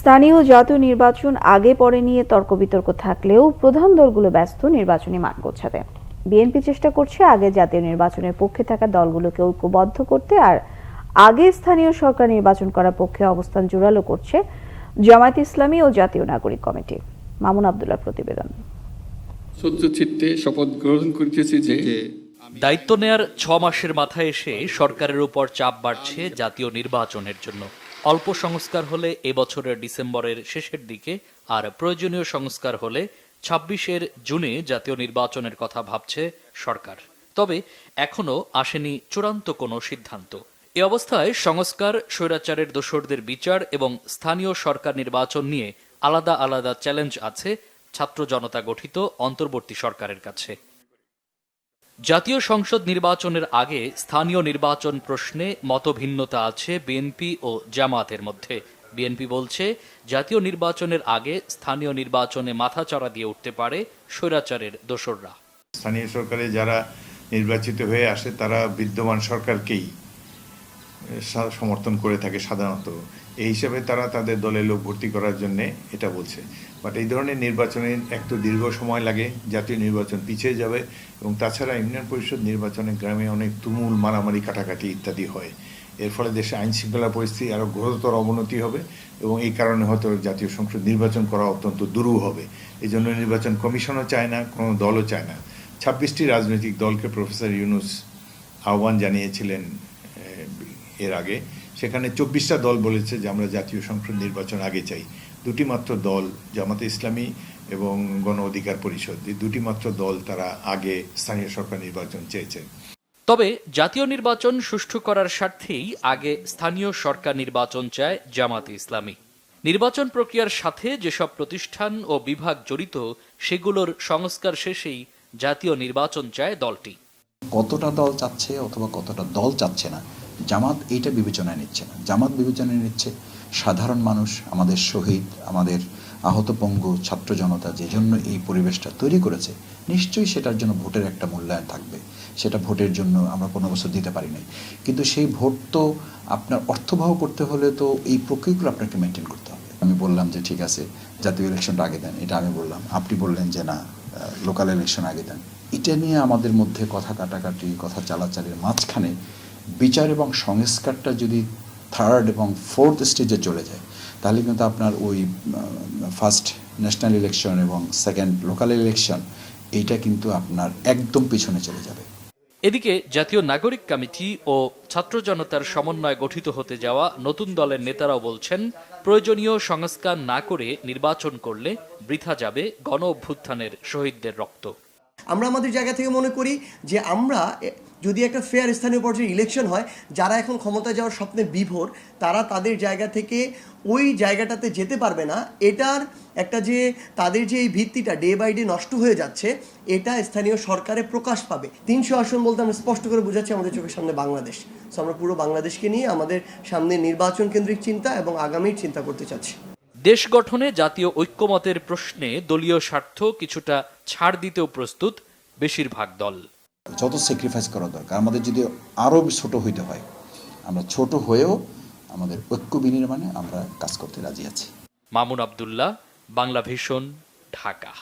স্থানীয় জাতীয় নির্বাচন আগে পরে নিয়ে তর্ক বিতর্ক থাকলেও প্রধান দলগুলো ব্যস্ত নির্বাচনী মাঠ গোছাতে। বিএনপি চেষ্টা করছে আগে জাতীয় নির্বাচনের পক্ষে থাকা দলগুলোকে ঐক্যবদ্ধ করতে, আর আগে স্থানীয় সরকার নির্বাচন করার পক্ষে অবস্থান জোরালো করছে জামায়াত ইসলামী ও জাতীয় নাগরিক কমিটি। মামুন আব্দুল্লাহ প্রতিবেদন। সত্যচিত্তে শপথ গ্রহণ করিতেছি যে দায়িত্ব নেয়ার 6 মাসের মাথায় এসে সরকারের উপর চাপ বাড়ছে জাতীয় নির্বাচনের জন্য। অল্প সংস্কার হলে এবছরের ডিসেম্বরের শেষের দিকে, আর প্রয়োজনীয় সংস্কার হলে 26-এর জুনে জাতীয় নির্বাচনের কথা ভাবছে সরকার। তবে এখনো আসেনি চূড়ান্ত কোনো সিদ্ধান্ত। এ অবস্থায় সংস্কার, স্বৈরাচারের দোসরদের বিচার এবং স্থানীয় সরকার নির্বাচন নিয়ে আলাদা আলাদা চ্যালেঞ্জ আছে ছাত্র জনতা গঠিত অন্তর্বর্তী সরকারের কাছে। জাতীয় সংসদ নির্বাচনের আগে স্থানীয় নির্বাচন প্রশ্নে মতভিন্নতা আছে বিএনপি ও জামায়াতের মধ্যে। বিএনপি বলছে জাতীয় নির্বাচনের আগে স্থানীয় নির্বাচনে মাথাচাড়া দিয়ে উঠতে পারে স্বৈরাচারের দোসররা। স্থানীয় সরকারে যারা নির্বাচিত হয়ে আসে তারা বিদ্যমান সরকারকেই সমর্থন করে থাকে সাধারণত। এই হিসাবে তারা তাদের দলে লোক ভর্তি করার জন্য এটা বলছে। বাট এই ধরনের নির্বাচনে একটু দীর্ঘ সময় লাগে, জাতীয় নির্বাচন পিছিয়ে যাবে, এবং তাছাড়া ইউনিয়ন পরিষদ নির্বাচনে গ্রামে অনেক তুমুল মারামারি কাটাকাটি ইত্যাদি হয়। এর ফলে দেশে আইন শৃঙ্খলা পরিস্থিতি আরও ঘোরতর অবনতি হবে, এবং এই কারণে হয়তো জাতীয় সংসদ নির্বাচন করা অত্যন্ত দুরূহ হবে। এই জন্য নির্বাচন কমিশনও চায় না, কোনো দলও চায় না। 26টি রাজনৈতিক দলকে প্রফেসর ইউনূস আহ্বান জানিয়েছিলেন এর আগে। সেখানে 24টা দল বলেছে যে আমরা জাতীয় সংসদ নির্বাচন আগে চাই। দুটি মাত্র দল, জামাতে ইসলামী এবং গণ অধিকার পরিষদ, এই দুটি মাত্র দল তারা আগে স্থানীয় সরকার নির্বাচন চেয়েছে। তবে জাতীয় নির্বাচন সুষ্ঠু করার স্বার্থেই আগে স্থানীয় সরকার নির্বাচন চায় জামাতে ইসলামী। নির্বাচন প্রক্রিয়ার সাথে যেসব প্রতিষ্ঠান ও বিভাগ জড়িত সেগুলোর সংস্কার শেষেই জাতীয় নির্বাচন চায় দলটি। কতটা দল চাচ্ছে অথবা কতটা দল চাচ্ছে না, জামাত এইটা বিবেচনায় নিচ্ছে না। জামাত বিবেচনায় নিচ্ছে সাধারণ মানুষ, আমাদের শহীদ, আমাদের আহত পঙ্গু ছাত্র জনতা যে জন্য এই পরিবেশটা তৈরি করেছে, নিশ্চয়ই সেটার জন্য ভোটের একটা মূল্যায়ন থাকবে। সেটা ভোটের জন্য আমরা 15 বছর দিতে পারি নাই, কিন্তু সেই ভোট তো আপনার অর্থবহ করতে হলে তো এই প্রক্রিয়াগুলো আপনাকে মেনটেন করতে হবে। আমি বললাম যে ঠিক আছে জাতীয় ইলেকশনটা আগে দেন, এটা আমি বললাম। আপনি বললেন যে না, লোকাল ইলেকশন আগে দেন। এটা নিয়ে আমাদের মধ্যে কথা কাটাকাটি, কথা চালাচালির মাঝখানে বিচার এবং সংস্কারটা যদি 3rd এবং 4th স্টেজে চলে যায়, তাহলে কিন্তু আপনার ওই ফার্স্ট ন্যাশনাল ইলেকশন এবং 2nd লোকাল ইলেকশন, এইটা কিন্তু আপনার একদম পিছনে চলে যাবে। এদিকে জাতীয় নাগরিক কমিটি ও ছাত্র জনতার সমন্বয়ে গঠিত হতে যাওয়া নতুন দলের নেতারাও বলছেন প্রয়োজনীয় সংস্কার না করে নির্বাচন করলে বৃথা যাবে গণ অভ্যুত্থানের শহীদদের রক্ত। আমরা আমাদের জায়গা থেকে মনে করি যে আমরা যদি একটা ফেয়ার স্থানীয় পর্যায়ে ইলেকশন হয়, যারা এখন ক্ষমতায় যাওয়ার স্বপ্নে বিভোর, তারা তাদের জায়গা থেকে ওই জায়গাটাতে যেতে পারবে না। এটার একটা যে তাদের যে এই ভিত্তিটা ডে বাই ডে নষ্ট হয়ে যাচ্ছে, এটা স্থানীয় সরকারে প্রকাশ পাবে। 300 আসন বলতে আমরা স্পষ্ট করে বোঝাচ্ছি আমাদের চোখের সামনে বাংলাদেশ। সো আমরা পুরো বাংলাদেশকে নিয়ে আমাদের সামনে নির্বাচন কেন্দ্রিক চিন্তা এবং আগামীর চিন্তা করতে চাচ্ছি। দেশ গঠনে জাতীয় ঐক্যমতের প্রশ্নে দলীয় স্বার্থ কিছুটা ছাড় দিতেও প্রস্তুত বেশিরভাগ দল। যত স্যাক্রিফাইস করা দরকার, আমাদের যদি আরও ছোট হইতে হয়, আমরা ছোট হয়েও আমাদের ঐক্য বিনির্মাণে আমরা কাজ করতে রাজি আছি। মামুন আব্দুল্লাহ, বাংলা ভিশন, ঢাকা।